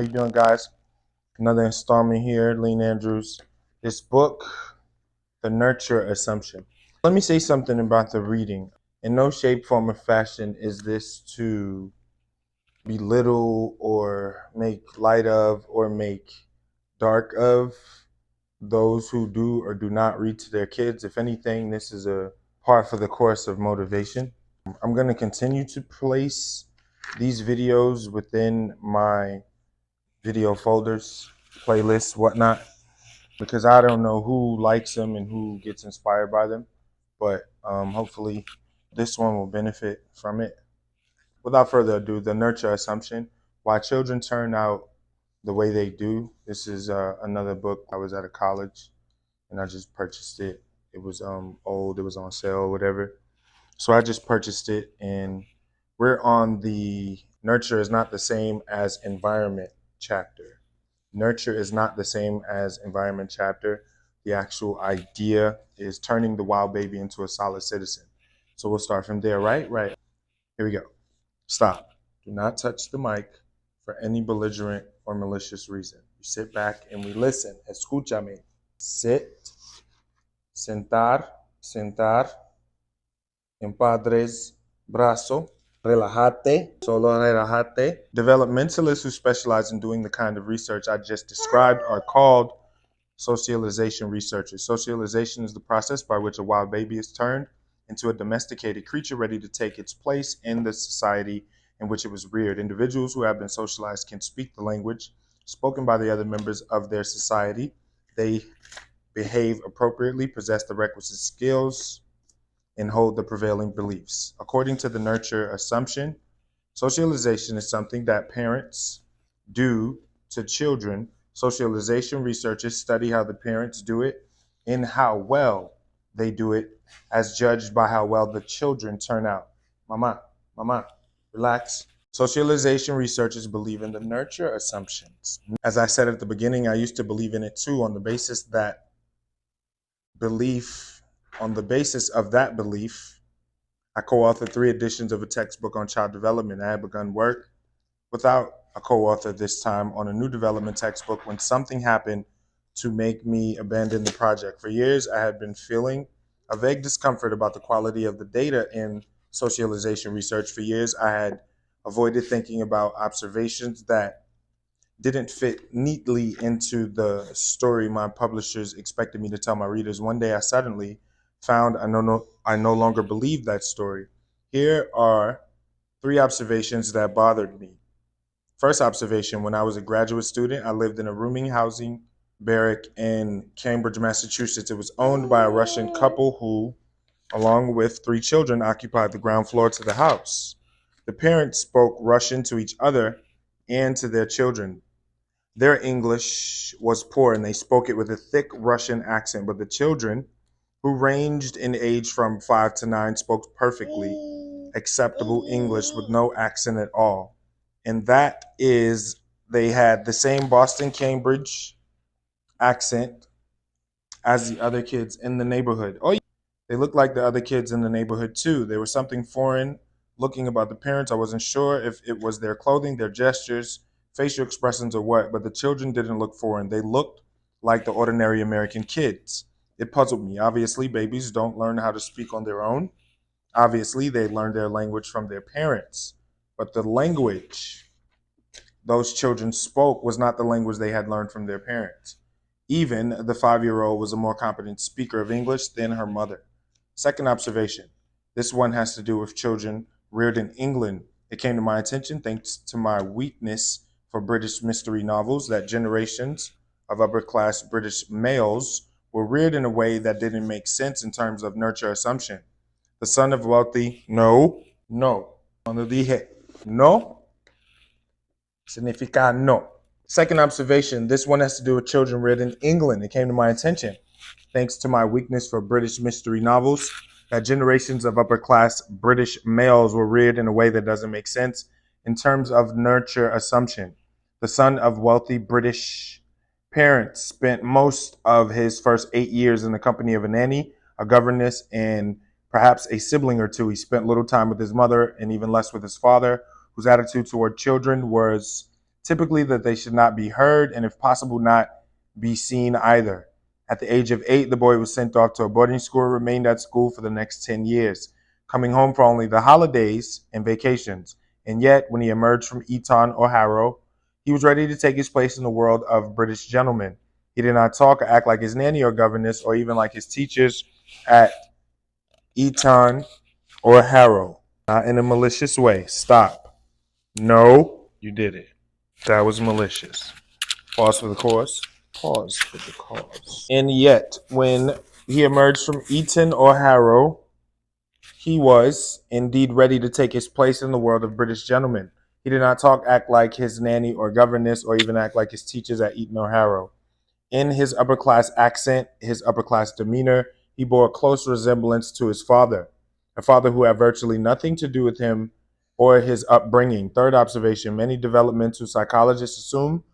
How you doing, guys? Another installment here, Lean Andrews. This book, The Nurture Assumption. Let me say something about the reading. In no shape, form, or fashion is this to belittle or make light of or make dark of those who do or do not read to their kids. If anything, this is a par for the course of motivation. I'm going to continue to place these videos within my video folders, playlists, whatnot, because I don't know who likes them and who gets inspired by them. But hopefully this one will benefit from it. Without further ado, The Nurture Assumption, Why Children Turn Out the Way They Do. This is another book. I was at a college and I just purchased it. It was old, it was on sale, whatever. So I just purchased it, and we're on the Nurture is not the same as environment chapter. Nurture is not the same as environment chapter. The actual idea is turning the wild baby into a solid citizen. So we'll start from there, right? Right. Here we go. Stop. Do not touch the mic for any belligerent or malicious reason. You sit back and we listen. Escúchame. Sit. Sentar. Sentar. Empadres. Brazo. Relajate, solo relajate. Developmentalists who specialize in doing the kind of research I just described are called socialization researchers. Socialization is the process by which a wild baby is turned into a domesticated creature ready to take its place in the society in which it was reared. Individuals who have been socialized can speak the language spoken by the other members of their society. They behave appropriately, possess the requisite skills, and hold the prevailing beliefs. According to the Nurture Assumption, socialization is something that parents do to children. Socialization researchers study how the parents do it and how well they do it, as judged by how well the children turn out. Mama, relax. Socialization researchers believe in the nurture assumptions. As I said at the beginning, I used to believe in it too, on the basis of that belief, I co-authored 3 editions of a textbook on child development. I had begun work without a co-author this time on a new development textbook when something happened to make me abandon the project. For years, I had been feeling a vague discomfort about the quality of the data in socialization research. For years, I had avoided thinking about observations that didn't fit neatly into the story my publishers expected me to tell my readers. One day I suddenly found I no longer believed that story. Here are 3 observations that bothered me. First observation, when I was a graduate student, I lived in a rooming housing barrack in Cambridge, Massachusetts. It was owned by a Russian couple who, along with 3 children, occupied the ground floor to the house. The parents spoke Russian to each other and to their children. Their English was poor and they spoke it with a thick Russian accent, but the children, who ranged in age from 5 to 9, spoke perfectly acceptable English with no accent at all. And that is, they had the same Boston, Cambridge accent as the other kids in the neighborhood. Oh, yeah. They looked like the other kids in the neighborhood too. There was something foreign looking about the parents. I wasn't sure if it was their clothing, their gestures, facial expressions, or what, but the children didn't look foreign. They looked like the ordinary American kids. It puzzled me. Obviously, babies don't learn how to speak on their own. Obviously, they learn their language from their parents. But the language those children spoke was not the language they had learned from their parents. Even the 5-year-old was a more competent speaker of English than her mother. Second observation. This one has to do with children reared in England. It came to my attention, thanks to my weakness for British mystery novels, that generations of upper-class British males were reared in a way that didn't make sense in terms of nurture assumption. The son of wealthy, no. Cuando dije no, significa no. Second observation, this one has to do with children reared in England. It came to my attention, thanks to my weakness for British mystery novels, that generations of upper-class British males were reared in a way that doesn't make sense in terms of nurture assumption. The son of wealthy British parents spent most of his first 8 years in the company of a nanny, a governess, and perhaps a sibling or 2. He spent little time with his mother and even less with his father, whose attitude toward children was typically that they should not be heard and, if possible, not be seen either. At the age of 8, the boy was sent off to a boarding school and remained at school for the next 10 years, coming home for only the holidays and vacations. And yet, when he emerged from Eton or Harrow, he was ready to take his place in the world of British gentlemen. He did not talk or act like his nanny or governess or even like his teachers at Eton or Harrow. Not in a malicious way. Stop. No, you did it. That was malicious. Pause for the cause. Pause for the cause. And yet, when he emerged from Eton or Harrow, he was indeed ready to take his place in the world of British gentlemen. He did not talk, act like his nanny or governess, or even act like his teachers at Eton or Harrow. In his upper class accent, his upper class demeanor, he bore a close resemblance to his father, a father who had virtually nothing to do with him or his upbringing. Third observation, many developmental psychologists assume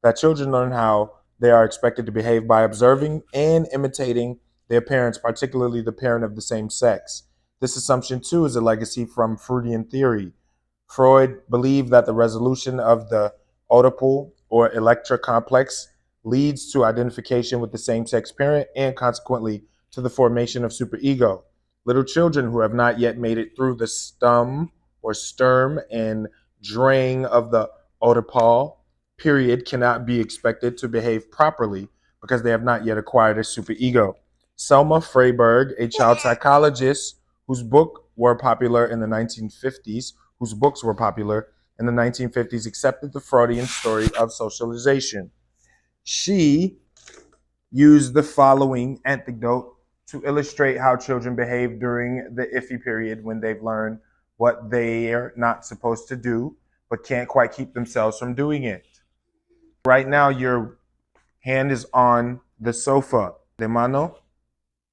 that children learn how they are expected to behave by observing and imitating their parents, particularly the parent of the same sex. This assumption, too, is a legacy from Freudian theory. Freud believed that the resolution of the Oedipal or Electra complex leads to identification with the same-sex parent and consequently to the formation of superego. Little children who have not yet made it through the sturm and drang of the Oedipal period cannot be expected to behave properly because they have not yet acquired a superego. Selma Freyberg, a child psychologist whose books were popular in the 1950s, accepted the Freudian story of socialization. She used the following anecdote to illustrate how children behave during the iffy period when they've learned what they're not supposed to do, but can't quite keep themselves from doing it. Right now, your hand is on the sofa. De mano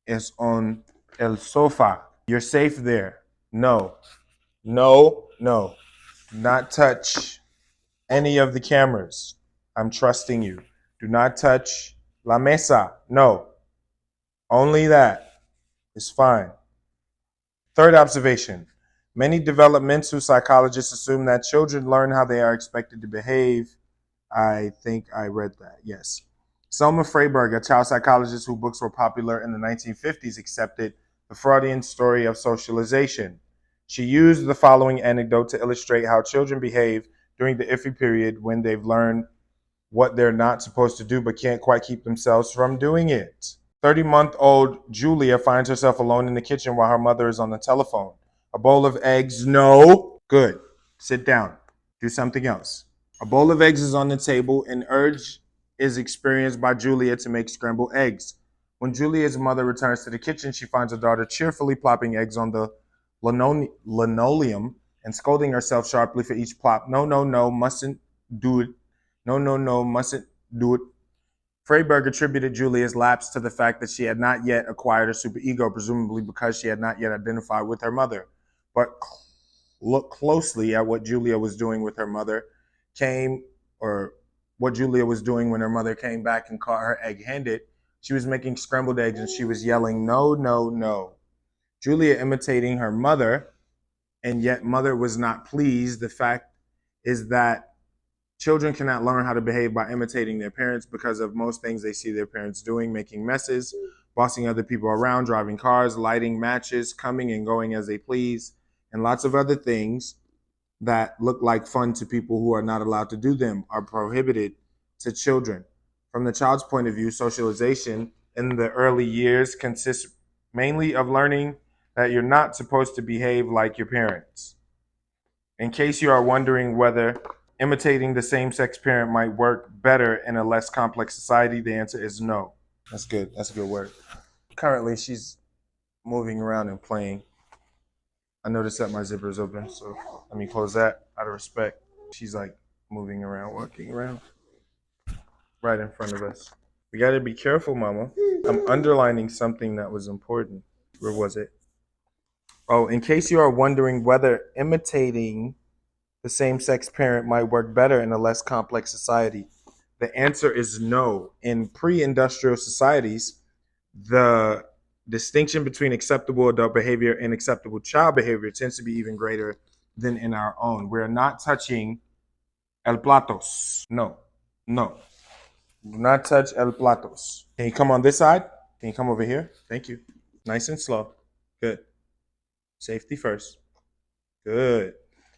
es on el sofá. You're safe there. No, no, no. Not touch any of the cameras. I'm trusting you. Do not touch la mesa. No. Only that is fine. Third observation. Many developmental psychologists assume that children learn how they are expected to behave. I think I read that. Yes. Selma Freyberg, a child psychologist whose books were popular in the 1950s, accepted the Freudian story of socialization. She used the following anecdote to illustrate how children behave during the iffy period when they've learned what they're not supposed to do but can't quite keep themselves from doing it. 30-month-old Julia finds herself alone in the kitchen while her mother is on the telephone. A bowl of eggs. No. Good. Sit down. Do something else. A bowl of eggs is on the table. An urge is experienced by Julia to make scrambled eggs. When Julia's mother returns to the kitchen, she finds her daughter cheerfully plopping eggs on the linoleum and scolding herself sharply for each plop. No, no, no, mustn't do it. No, no, no, mustn't do it. Freyberg attributed Julia's lapse to the fact that she had not yet acquired a superego, presumably because she had not yet identified with her mother. But look closely at what Julia was doing with her mother what Julia was doing when her mother came back and caught her egg-handed. She was making scrambled eggs and she was yelling, no, no, no. Julia imitating her mother, and yet mother was not pleased. The fact is that children cannot learn how to behave by imitating their parents because of most things they see their parents doing, making messes, bossing other people around, driving cars, lighting matches, coming and going as they please, and lots of other things that look like fun to people who are not allowed to do them are prohibited to children. From the child's point of view, socialization in the early years consists mainly of learning that you're not supposed to behave like your parents. In case you are wondering whether imitating the same-sex parent might work better in a less complex society, the answer is no. That's good. That's a good word. Currently, she's moving around and playing. I noticed that my zipper is open, so let me close that out of respect. She's like moving around, walking around right in front of us. We got to be careful, Mama. I'm underlining something that was important. Where was it? Oh, in case you are wondering whether imitating the same-sex parent might work better in a less complex society, the answer is no. In pre-industrial societies, the distinction between acceptable adult behavior and acceptable child behavior tends to be even greater than in our own. We're not touching El platos. No. No. Do not touch el platos. Can you come on this side? Can you come over here? Thank you. Nice and slow. Good. Safety first. Good.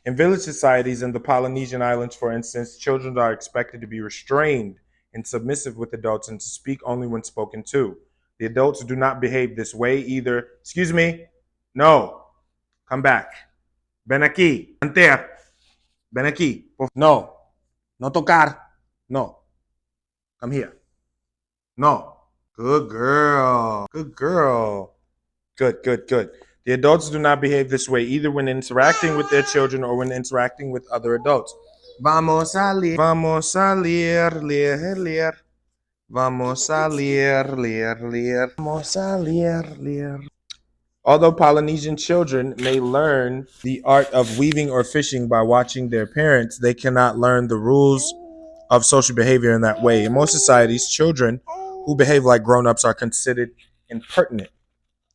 In village societies in the Polynesian islands, for instance, children are expected to be restrained and submissive with adults and to speak only when spoken to. The adults do not behave this way either. Excuse me. No. Come back. Ven aquí. Antea. Ven aquí. No. No tocar. No. Come here. No. Good girl. Good girl. Good, good, good. The adults do not behave this way either when interacting with their children or when interacting with other adults. Vamos a leer. Vamos a leer, leer, leer. Vamos a leer, leer, leer. Vamos a leer, leer. Although Polynesian children may learn the art of weaving or fishing by watching their parents, they cannot learn the rules of social behavior in that way. In most societies, children who behave like grown-ups are considered impertinent.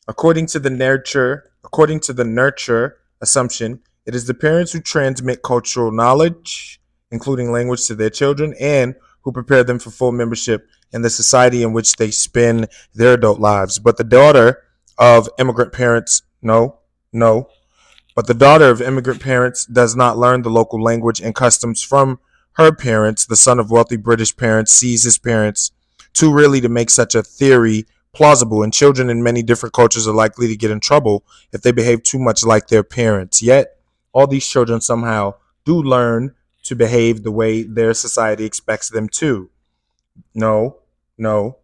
According to the nurture assumption, it is the parents who transmit cultural knowledge, including language, to their children and who prepare them for full membership in the society in which they spend their adult lives. But the daughter of immigrant parents, no, but the daughter of immigrant parents does not learn the local language and customs from her parents. The son of wealthy British parents sees his parents too rarely to make such a theory plausible, and children in many different cultures are likely to get in trouble if they behave too much like their parents. Yet, all these children somehow do learn to behave the way their society expects them to. No, no,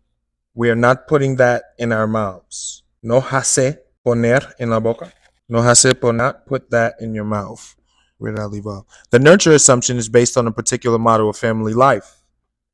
we are not putting that in our mouths. No hace poner en la boca. No hace por not put that in your mouth. Where did I leave off? The nurture assumption is based on a particular model of family life,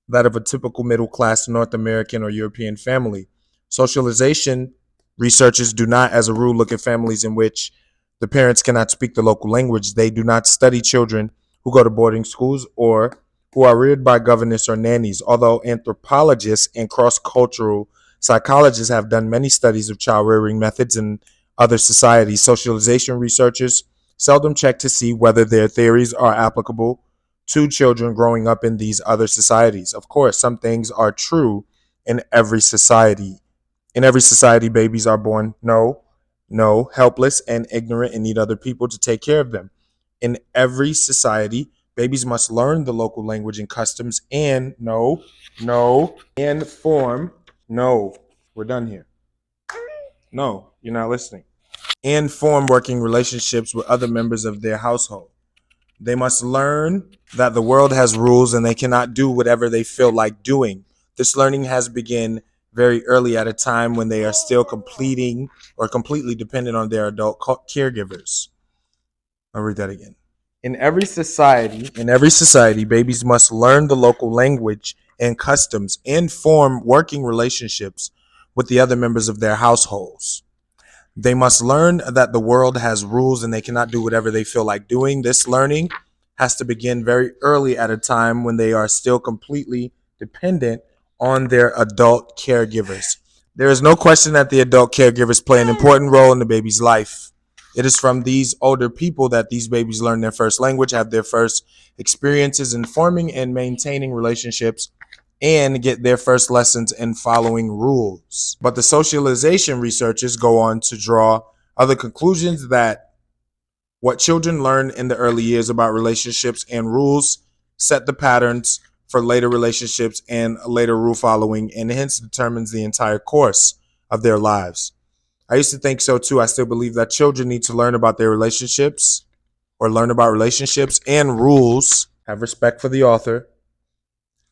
that of a typical middle class North American or European family. Socialization researchers do not, as a rule, look at families in which the parents cannot speak the local language. They do not study children who go to boarding schools or who are reared by governesses or nannies. Although anthropologists and cross-cultural psychologists have done many studies of child rearing methods in other societies, socialization researchers seldom check to see whether their theories are applicable to children growing up in these other societies. Of course, some things are true in every society. In every society, babies are born, helpless and ignorant and need other people to take care of them. In every society, babies must learn the local language and customs and and form, we're done here. No, you're not listening. And form working relationships with other members of their household. They must learn that the world has rules and they cannot do whatever they feel like doing. This learning has begun very early at a time when they are still completing or completely dependent on their adult caregivers. I'll read that again. In every society, babies must learn the local language and customs and form working relationships with the other members of their households. They must learn that the world has rules and they cannot do whatever they feel like doing. This learning has to begin very early at a time when they are still completely dependent on their adult caregivers. There is no question that the adult caregivers play an important role in the baby's life. It is from these older people that these babies learn their first language, have their first experiences in forming and maintaining relationships, and get their first lessons in following rules. But the socialization researchers go on to draw other conclusions that what children learn in the early years about relationships and rules set the patterns for later relationships and later rule following, and hence determines the entire course of their lives. I used to think so too. I still believe that children need to learn about their relationships or learn about relationships and rules. Have respect for the author.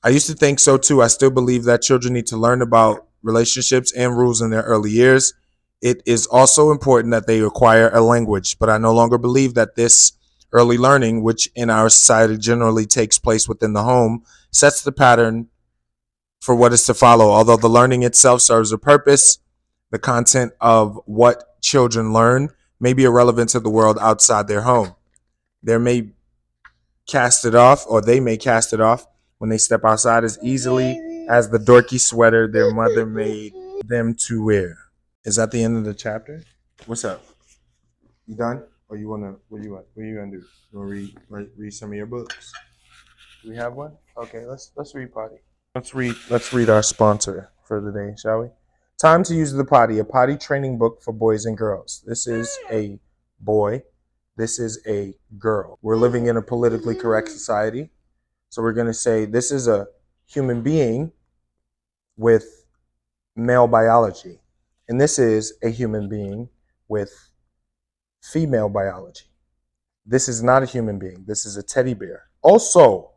I used to think so too. I still believe that children need to learn about relationships and rules in their early years. It is also important that they acquire a language, but I no longer believe that this early learning, which in our society generally takes place within the home, sets the pattern for what is to follow. Although the learning itself serves a purpose, the content of what children learn may be irrelevant to the world outside their home. They may cast it off when they step outside as easily as the dorky sweater their mother made them to wear. Is that the end of the chapter? What's up? You done? Or you wanna? What you gonna do? You wanna read some of your books? Do we have one? Okay, let's read potty. Let's read our sponsor for the day, shall we? Time to Use the Potty, a potty training book for boys and girls. This is a boy. This is a girl. We're living in a politically correct society. So we're going to say this is a human being with male biology. And this is a human being with female biology. This is not a human being. This is a teddy bear. Also,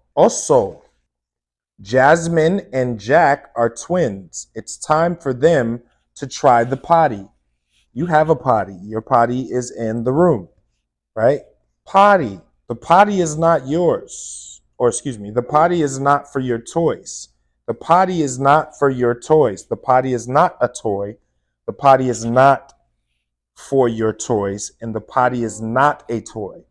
Jasmine and Jack are twins. It's time for them to try the potty. You have a potty. Your potty is in the room, right? Potty. The potty is not yours. Or excuse me, the potty is not for your toys. The potty is not for your toys. The potty is not a toy. The potty is not for your toys. And the potty is not a toy.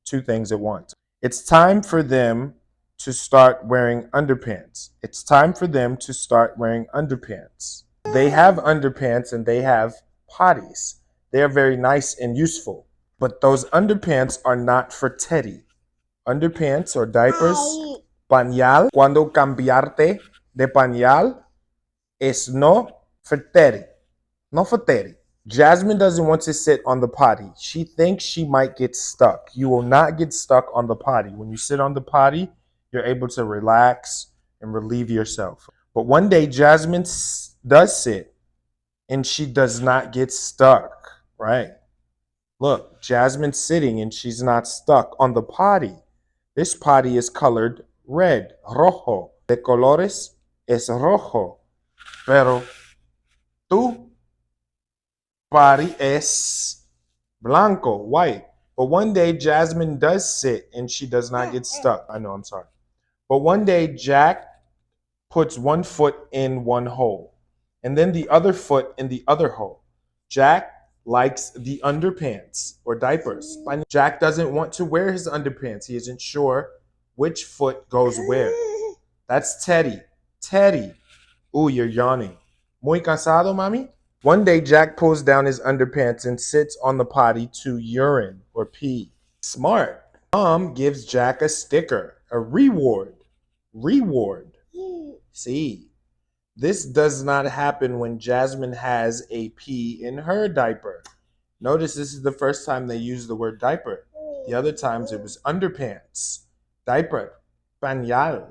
Two things at once. It's time for them to start wearing underpants. It's time for them to start wearing underpants. They have underpants and they have potties. They are very nice and useful. But those underpants are not for Teddy. Underpants or diapers, pañal, cuando cambiarte de pañal es no for Teddy. No for Teddy. Jasmine doesn't want to sit on the potty. She thinks she might get stuck. You will not get stuck on the potty. When you sit on the potty, you're able to relax and relieve yourself. But one day, Jasmine does sit and she does not get stuck, right? Look, Jasmine's sitting and she's not stuck on the potty. This potty is colored red, rojo. De colores es rojo. Pero tú potty es blanco, white. But one day, Jasmine does sit and she does not get stuck. I know, I'm sorry. But one day, Jack puts one foot in one hole and then the other foot in the other hole. Jack likes the underpants or diapers. Jack doesn't want to wear his underpants. He isn't sure which foot goes where. That's Teddy. Teddy. Ooh, you're yawning. Muy cansado, mami? One day, Jack pulls down his underpants and sits on the potty to urine or pee. Smart. Mom gives Jack a sticker, a reward. Reward. See, this does not happen when Jasmine has a pee in her diaper. Notice this is the first time they use the word diaper. The other times it was underpants, diaper, pañal,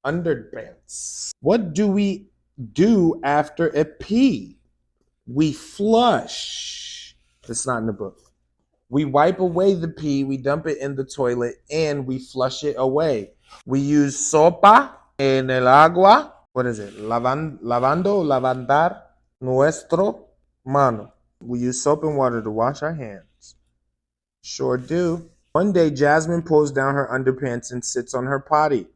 underpants. What do we do after a pee? We flush. That's not in the book. We wipe away the pee, we dump it in the toilet, and we flush it away. We use sopa en el agua. What is it? Lavandar nuestro mano. We use soap and water to wash our hands. Sure do. One day, Jasmine pulls down her underpants and sits on her potty.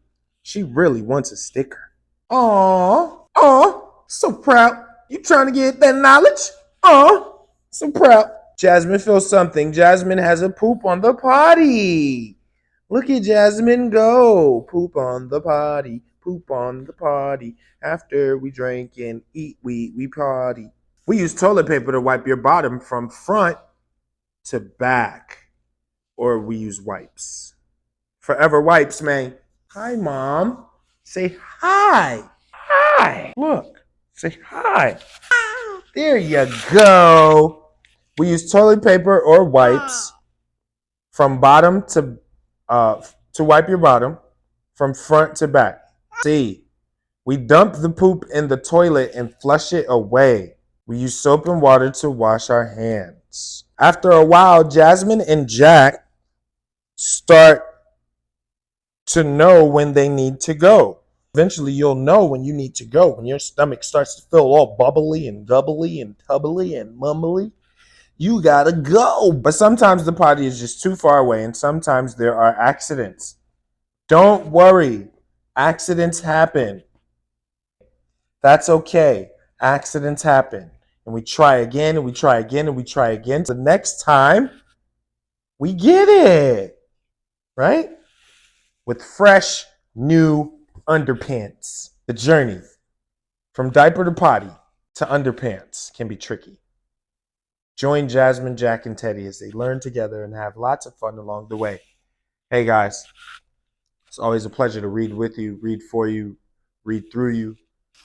She really wants a sticker. Aw, so proud. You trying to get that knowledge? Aw, so proud. Jasmine feels something. Jasmine has a poop on the potty. Look at Jasmine go. Poop on the potty. Poop on the potty. After we drink and eat, we potty. We use toilet paper to wipe your bottom from front to back. Or we use wipes. Forever wipes, man. Hi, Mom. Say hi. Hi. Look. Say hi. There you go. We use toilet paper or wipes from bottom to wipe your bottom from front to back. See, we dump the poop in the toilet and flush it away. We use soap and water to wash our hands. After a while, Jasmine and Jack start to know when they need to go. Eventually, you'll know when you need to go. When your stomach starts to feel all bubbly and gubbly and tubbly and mumbly, you gotta go. But sometimes the potty is just too far away, and sometimes there are accidents. Don't worry. Accidents happen. That's okay. Accidents happen. And we try again, and we try again, and we try again. The next time, we get it. Right? With fresh, new underpants. The journey from diaper to potty to underpants can be tricky. Join Jasmine, Jack, and Teddy as they learn together and have lots of fun along the way. Hey, guys. It's always a pleasure to read with you, read for you, read through you.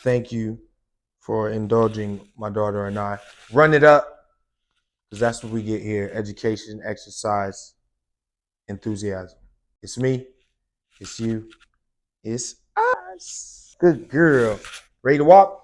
Thank you for indulging my daughter and I. Run it up, because that's what we get here. Education, exercise, enthusiasm. It's me. It's you. It's us. Good girl. Ready to walk?